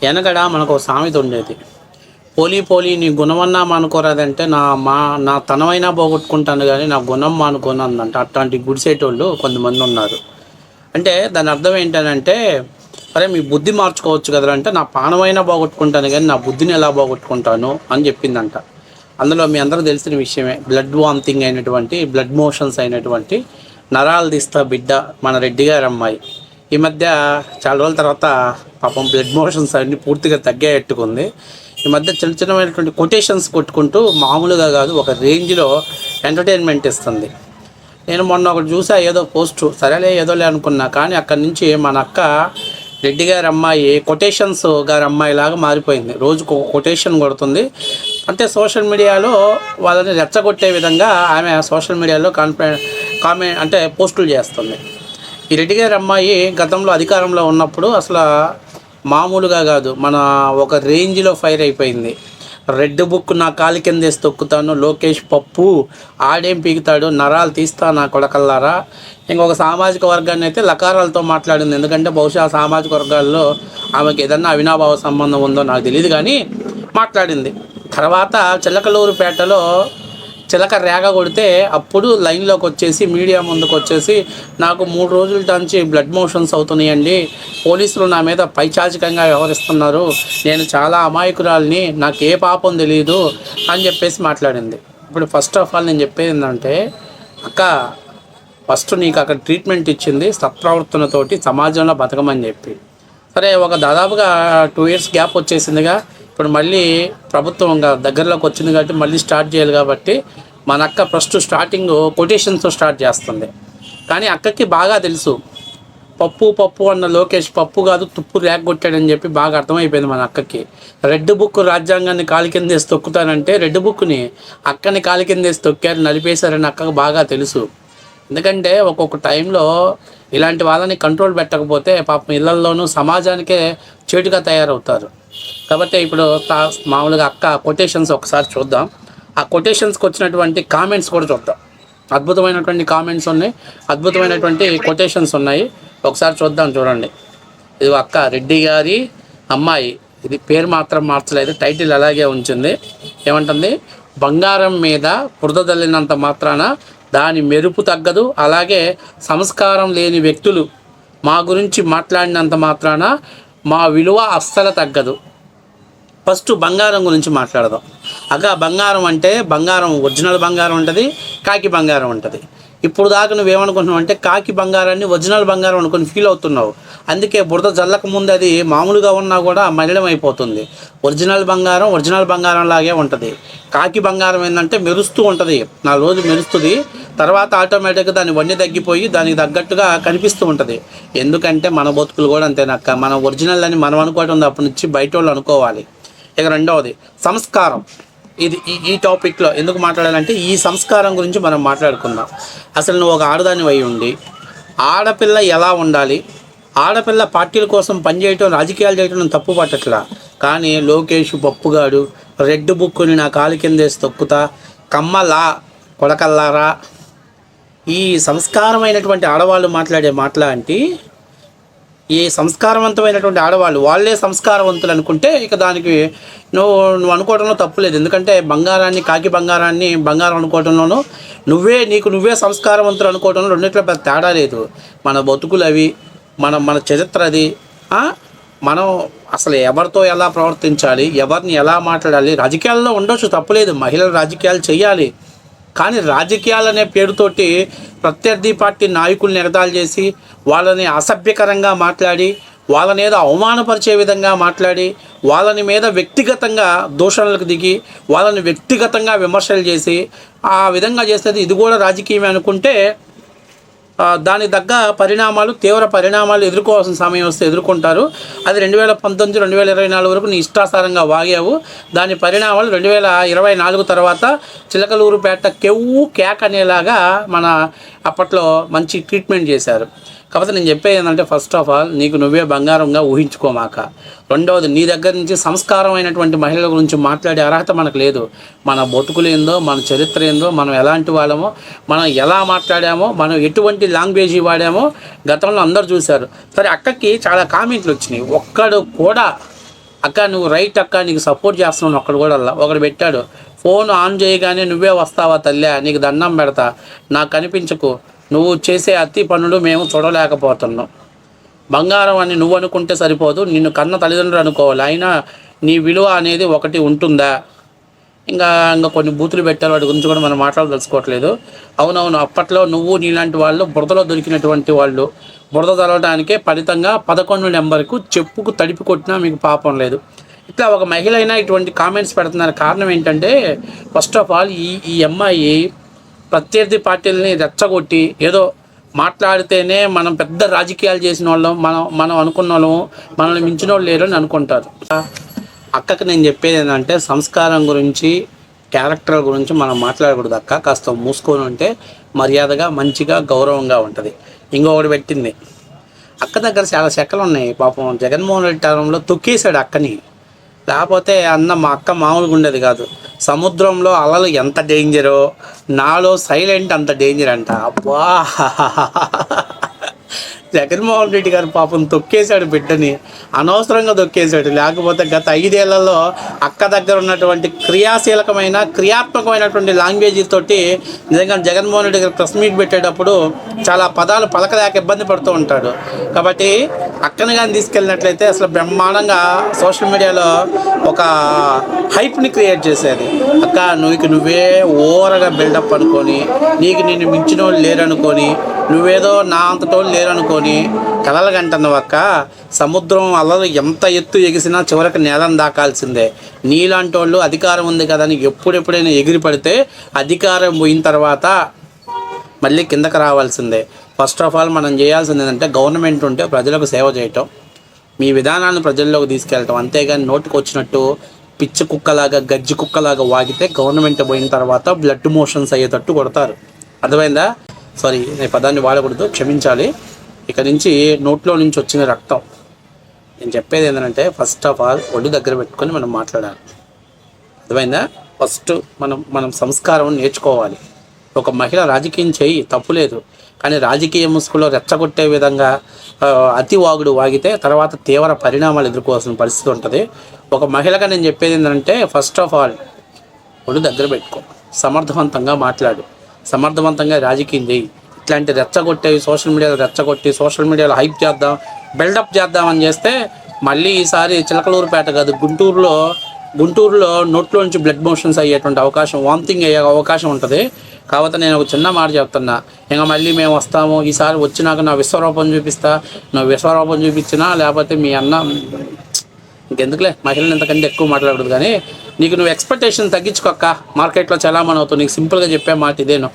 వెనకడ మనకు ఒక సామెత ఉండేది. పోలీ పోలీ నీ గుణమన్నా మానుకోరాదంటే నా తనమైనా పోగొట్టుకుంటాను కానీ నా గుణం మానుకోనందంట. అట్లాంటి గుడిసేటోళ్ళు కొంతమంది ఉన్నారు. అంటే దాని అర్థం ఏంటంటే, అరే మీ బుద్ధి మార్చుకోవచ్చు కదరా అంటే, నా పానమైనా పోగొట్టుకుంటాను కానీ నా బుద్ధిని ఎలా పోగొట్టుకుంటాను అని చెప్పిందంట. అందులో మీ అందరూ తెలిసిన విషయమే, బ్లడ్ వామిటింగ్ అయినటువంటి, బ్లడ్ మోషన్స్ అయినటువంటి నరాలు తీస్తా బిడ్డ మన రెడ్డి గారి అమ్మాయి ఈ మధ్య చాలా రోజుల తర్వాత పాపం బ్లడ్ మోషన్స్ అన్నీ పూర్తిగా తగ్గేట్టుకుంది. ఈ మధ్య చిన్న చిన్నమైనటువంటి కొటేషన్స్ కొట్టుకుంటూ మామూలుగా కాదు ఒక రేంజ్లో ఎంటర్టైన్మెంట్ ఇస్తుంది. నేను మొన్న ఒకటి చూసా, ఏదో పోస్టు, సరేలే ఏదోలే అనుకున్నా, కానీ అక్కడి నుంచి మన అక్క రెడ్డి గారి అమ్మాయి కొటేషన్స్ గారి అమ్మాయిలాగా మారిపోయింది. రోజుకు కొటేషన్ కొడుతుంది. అంటే సోషల్ మీడియాలో వాళ్ళని రెచ్చగొట్టే విధంగా ఆమె సోషల్ మీడియాలో కామెంట్ అంటే పోస్టులు చేస్తుంది. ఈ రెడ్డి గారి అమ్మాయి గతంలో అధికారంలో ఉన్నప్పుడు అసలు మామూలుగా కాదు, మన ఒక రేంజ్లో ఫైర్ అయిపోయింది. రెడ్ బుక్ నా కాలి కింద వేసి తొక్కుతాను, లోకేష్ పప్పు ఆడేం పీకుతాడు, నరాలు తీస్తా నా కొడకల్లారా. ఇంకొక సామాజిక వర్గాన్ని అయితే లకారాలతో మాట్లాడింది. ఎందుకంటే బహుశా సామాజిక వర్గాల్లో ఆమెకి ఏదన్నా అవినాభావ సంబంధం ఉందో నాకు తెలియదు, కానీ మాట్లాడింది. తర్వాత చిలకలూరుపేటలో చిలక రేగ కొడితే అప్పుడు లైన్లోకి వచ్చేసి మీడియా ముందుకు వచ్చేసి, నాకు 3 రోజుల నుంచి బ్లడ్ మోషన్స్ అవుతున్నాయండి, పోలీసులు నా మీద పైచాచికంగా వ్యవహరిస్తున్నారు, నేను చాలా అమాయకురాలిని, నాకు ఏ పాపం తెలియదు అని చెప్పేసి మాట్లాడింది. ఇప్పుడు ఫస్ట్ ఆఫ్ ఆల్ నేను చెప్పేది ఏంటంటే, అక్క ఫస్ట్ నీకు అక్కడ ట్రీట్మెంట్ ఇచ్చింది సత్ప్రవర్తనతోటి సమాజంలో బతకమని చెప్పి. సరే ఒక దాదాపుగా 2 years గ్యాప్ వచ్చేసిందిగా, ఇప్పుడు మళ్ళీ ప్రభుత్వం దగ్గరలోకి వచ్చింది కాబట్టి మళ్ళీ స్టార్ట్ చేయాలి. కాబట్టి మన అక్క ఫస్ట్ స్టార్టింగ్ కొటేషన్స్తో స్టార్ట్ చేస్తుంది. కానీ అక్కకి బాగా తెలుసు, పప్పు పప్పు అన్న లోకేష్ పప్పు కాదు తుప్పు రేగొట్టాడని చెప్పి బాగా అర్థమైపోయింది మన అక్కకి. రెడ్ బుక్ రాజ్యాంగాన్ని కాలి కింద వేసి తొక్కుతానంటే రెడ్ బుక్ని అక్కని కాలి కింద వేసి తొక్కారు, నలిపేశారని అక్కకు బాగా తెలుసు. ఎందుకంటే ఒక్కొక్క టైంలో ఇలాంటి వాళ్ళని కంట్రోల్ పెట్టకపోతే పాపం ఇళ్లల్లోనూ సమాజానికే చేటుగా తయారవుతారు. కాబట్టి ఇప్పుడు మామూలుగా అక్క కొటేషన్స్ ఒకసారి చూద్దాం. ఆ కొటేషన్స్కి వచ్చినటువంటి కామెంట్స్ కూడా చూద్దాం. అద్భుతమైనటువంటి కామెంట్స్ ఉన్నాయి, అద్భుతమైనటువంటి కొటేషన్స్ ఉన్నాయి. ఒకసారి చూద్దాం, చూడండి. ఇది అక్క రెడ్డి గారి అమ్మాయి, ఇది పేరు మాత్రం మార్చలేదు, టైటిల్ అలాగే ఉంచింది. ఏమంటుంది, బంగారం మీద బురద జల్లినంత మాత్రాన దాని మెరుపు తగ్గదు, అలాగే సంస్కారం లేని వ్యక్తులు మా గురించి మాట్లాడినంత మాత్రాన మా విలువ అస్సలు తగ్గదు. ఫస్ట్ బంగారం గురించి మాట్లాడదాం. అక్క బంగారం అంటే బంగారం ఒరిజినల్ బంగారం ఉంటుంది, కాకి బంగారం ఉంటుంది. ఇప్పుడు దాకా నువ్వేమనుకుంటున్నావు అంటే కాకి బంగారాన్ని ఒరిజినల్ బంగారం అనుకుని ఫీల్ అవుతున్నావు. అందుకే బురద జల్లక ముందు అది మామూలుగా ఉన్నా కూడా మలినం అయిపోతుంది. ఒరిజినల్ బంగారం లాగే ఉంటుంది. కాకి బంగారం ఏంటంటే మెరుస్తూ ఉంటుంది, 4 రోజులు మెరుస్తుంది, తర్వాత ఆటోమేటిక్గా దాని వన్నె తగ్గిపోయి దానికి తగ్గట్టుగా కనిపిస్తూ ఉంటుంది. ఎందుకంటే మన బతుకులు కూడా అంతేనక్క, మన ఒరిజినల్ అని మనం అనుకోవడం అప్పటి నుంచి బయట వాళ్ళు అనుకోవాలి. ఇక రెండవది సంస్కారం. ఇది ఈ టాపిక్లో ఎందుకు మాట్లాడాలంటే ఈ సంస్కారం గురించి మనం మాట్లాడుకుందాం. అసలు నువ్వు ఒక ఆడదాని అయి ఉండి ఆడపిల్ల ఎలా ఉండాలి, ఆడపిల్ల పార్టీల కోసం పనిచేయటం రాజకీయాలు చేయటం తప్పు పట్టట్లా, కానీ లోకేష్ పప్పుగాడు రెడ్ బుక్ని నా కాలు కిందేసి తొక్కుతా కమ్మలా కొడకల్లారా, ఈ సంస్కారమైనటువంటి ఆడవాళ్ళు మాట్లాడే మాటలాంటి ఈ సంస్కారవంతమైనటువంటి ఆడవాళ్ళు వాళ్ళే సంస్కారవంతులు అనుకుంటే ఇక దానికి నువ్వు అనుకోవడంలో తప్పులేదు. ఎందుకంటే బంగారాన్ని కాకి బంగారాన్ని బంగారం అనుకోవడంలోనూ నీకు నువ్వే సంస్కారవంతులు అనుకోవడంలో రెండిట్లో పెద్ద తేడా లేదు. మన బతుకులు అవి, మన చరిత్ర అది. మనం అసలు ఎవరితో ఎలా ప్రవర్తించాలి, ఎవరిని ఎలా మాట్లాడాలి, రాజకీయాల్లో ఉండొచ్చు తప్పులేదు, మహిళలు రాజకీయాలు చేయాలి, కానీ రాజకీయాలనే పేరుతోటి ప్రత్యర్థి పార్టీ నాయకుల్ని ఎగతాళి చేసి వాళ్ళని అసభ్యకరంగా మాట్లాడి వాళ్ళని ఏదో అవమానపరిచే విధంగా మాట్లాడి వాళ్ళని మీద వ్యక్తిగతంగా దూషణలకు దిగి వాళ్ళని వ్యక్తిగతంగా విమర్శలు చేసి ఆ విధంగా చేసేది ఇది కూడా రాజకీయమే అనుకుంటే దాని తగ్గ పరిణామాలు, తీవ్ర పరిణామాలు ఎదుర్కోవాల్సిన సమయం వస్తే ఎదుర్కొంటారు. అది 2019, 2024 వరకు నీ ఇష్టాసారంగా వాగావు. దాని పరిణామాలు 2024 తర్వాత చిలకలూరుపేట కేక్ అనేలాగా మన అప్పట్లో మంచి ట్రీట్మెంట్ చేశారు. కాకపోతే నేను చెప్పేది ఏంటంటే, ఫస్ట్ ఆఫ్ ఆల్ నీకు నువ్వే బంగారంగా ఊహించుకోమాక. రెండవది, నీ దగ్గర నుంచి సంస్కారమైనటువంటి మహిళల గురించి మాట్లాడే అర్హత మనకు లేదు. మన బతుకులు ఏందో, మన చరిత్ర ఏందో, మనం ఎలాంటి వాళ్ళమో, మనం ఎలా మాట్లాడామో, మనం ఎటువంటి లాంగ్వేజ్ వాడామో గతంలో అందరూ చూశారు. సరే, అక్కకి చాలా కామెంట్లు వచ్చినాయి. ఒక్కడు కూడా అక్క నువ్వు రైట్ అక్క, నీకు సపోర్ట్ చేస్తున్నాను. ఒక్కడు కూడా ఒకడు పెట్టాడు, ఫోన్ ఆన్ చేయగానే నువ్వే వస్తావా తల్లి, నీకు దండం పెడతా, నాకు కనిపించకు, నువ్వు చేసే అతి పనులు మేము చూడలేకపోతున్నాం. బంగారం అని నువ్వు అనుకుంటే సరిపోదు, నిన్ను కన్న తల్లిదండ్రులు అనుకోవాలి, అయినా నీ విలువ అనేది ఒకటి ఉంటుందా. ఇంకా కొన్ని బూతులు పెట్టారు, వాటి గురించి కూడా మనం మాట్లాడదలుచుకోవట్లేదు. అవునవును, అప్పట్లో నువ్వు నీలాంటి వాళ్ళు బురదలో దొరికినటువంటి వాళ్ళు, బురద తరవడానికే ఫలితంగా 11 నెంబర్కు చెప్పుకు తడిపి కొట్టినా మీకు పాపం లేదు. ఇట్లా ఒక మహిళ అయినా ఇటువంటి కామెంట్స్ పెడుతున్నారు. కారణం ఏంటంటే ఫస్ట్ ఆఫ్ ఆల్ ఈ అమ్మాయి ప్రత్యర్థి పార్టీలని రెచ్చగొట్టి ఏదో మాట్లాడితేనే మనం పెద్ద రాజకీయాలు చేసిన వాళ్ళం, మనం అనుకున్న వాళ్ళము, మనల్ని మించిన వాళ్ళు లేరు అని అనుకుంటారు. అక్కకి నేను చెప్పేది ఏంటంటే సంస్కారం గురించి, క్యారెక్టర్ గురించి మనం మాట్లాడకూడదు అక్క, కాస్త మూసుకొని ఉంటే మర్యాదగా మంచిగా గౌరవంగా ఉంటుంది. ఇంకొకటి పెట్టింది, అక్క దగ్గర చాలా చెక్కలు ఉన్నాయి పాపం, జగన్మోహన్ రెడ్డి టర్మ్లో తొక్కేశాడు అక్కని, లేకపోతే మా అక్క మామూలుగా ఉండేది కాదు. సముద్రంలో అలలు ఎంత డేంజరో నాలో సైలెంట్ అంత డేంజర్ అంట. అబ్బా జగన్మోహన్ రెడ్డి గారు పాపం తొక్కేశాడు బిడ్డని, అనవసరంగా తొక్కేశాడు. లేకపోతే గత 5 ఏళ్లలో అక్క దగ్గర ఉన్నటువంటి క్రియాత్మకమైనటువంటి లాంగ్వేజ్ తోటి నిజంగా జగన్మోహన్ రెడ్డి గారు ప్రెస్ మీట్ పెట్టేటప్పుడు చాలా పదాలు పలకలేక ఇబ్బంది పడుతూ ఉంటాడు. కాబట్టి అక్కని కానీ తీసుకెళ్ళినట్లయితే అసలు బ్రహ్మాండంగా సోషల్ మీడియాలో ఒక హైప్ని క్రియేట్ చేసేది. అక్క నువ్వే ఓవరగా బిల్డప్ అనుకొని, నిన్ను మించిన వాళ్ళు లేరనుకొని, నువ్వేదో నా అంతటోళ్ళు లేరనుకొని కలలుగంటున్నావు అక్క. సముద్రం అలలు ఎంత ఎత్తు ఎగిసినా చివరికి నేలను దాకాల్సిందే. నీలాంటి వాళ్ళు అధికారం ఉంది కదా అని ఎప్పుడెప్పుడైనా ఎగిరి పడితే అధికారం పోయిన తర్వాత మళ్ళీ కిందకి రావాల్సిందే. ఫస్ట్ ఆఫ్ ఆల్ మనం చేయాల్సింది ఏంటంటే గవర్నమెంట్ ఉంటే ప్రజలకు సేవ చేయటం, మీ విధానాన్ని ప్రజల్లోకి తీసుకెళ్ళటం, అంతేగాని నోటుకు వచ్చినట్టు పిచ్చి కుక్కలాగా గజ్జి కుక్కలాగా వాగితే గవర్నమెంట్ పోయిన తర్వాత బ్లడ్ మోషన్స్ అయ్యేటట్టు కొడతారు. అర్థమైందా? సారీ, నేను పదాన్ని వాడకూడదు, క్షమించాలి. ఇక నుంచి నోట్లో నుంచి వచ్చిన రక్తం, నేను చెప్పేది ఏంటంటే ఫస్ట్ ఆఫ్ ఆల్ ఒళ్ళు దగ్గర పెట్టుకొని మనం మాట్లాడాలి. అర్థమైందా? ఫస్ట్ మనం సంస్కారం నేర్చుకోవాలి. ఒక మహిళ రాజకీయం చేయి తప్పులేదు, కానీ రాజకీయ ముసుగులో రెచ్చగొట్టే విధంగా అతి వాగితే తర్వాత తీవ్ర పరిణామాలు ఎదుర్కోవాల్సిన పరిస్థితి ఉంటుంది. ఒక మహిళగా నేను చెప్పేది ఏంటంటే ఫస్ట్ ఆఫ్ ఆల్ ఒళ్ళు దగ్గర పెట్టుకో, సమర్థవంతంగా మాట్లాడు, సమర్థవంతంగా రాజకీయం చేయి. ఇట్లాంటి రెచ్చగొట్టేవి సోషల్ మీడియాలో హైప్ చేద్దాం, బిల్డప్ చేద్దామని చేస్తే మళ్ళీ ఈసారి చిలకలూరుపేట కాదు గుంటూరులో నోట్లో నుంచి బ్లడ్ మోషన్స్ అయ్యేటువంటి అవకాశం, వామిటింగ్ అయ్యే అవకాశం ఉంటుంది. కాబట్టి నేను ఒక చిన్న మాట చెప్తున్నా, ఇంకా మళ్ళీ మేము వస్తాము, ఈసారి వచ్చినాక నా విశ్వరూపం చూపిస్తా, నువ్వు విశ్వరూపం చూపించినా లేకపోతే మీ అన్న ఇంకెందుకులే, మహిళలు ఎంతకంటే ఎక్కువ మాట్లాడకూడదు. కానీ నువ్వు ఎక్స్పెక్టేషన్ తగ్గించుకోక్క, మార్కెట్లో చలామణి అవుతావు. నీకు సింపుల్గా చెప్పే మాట ఇదేను.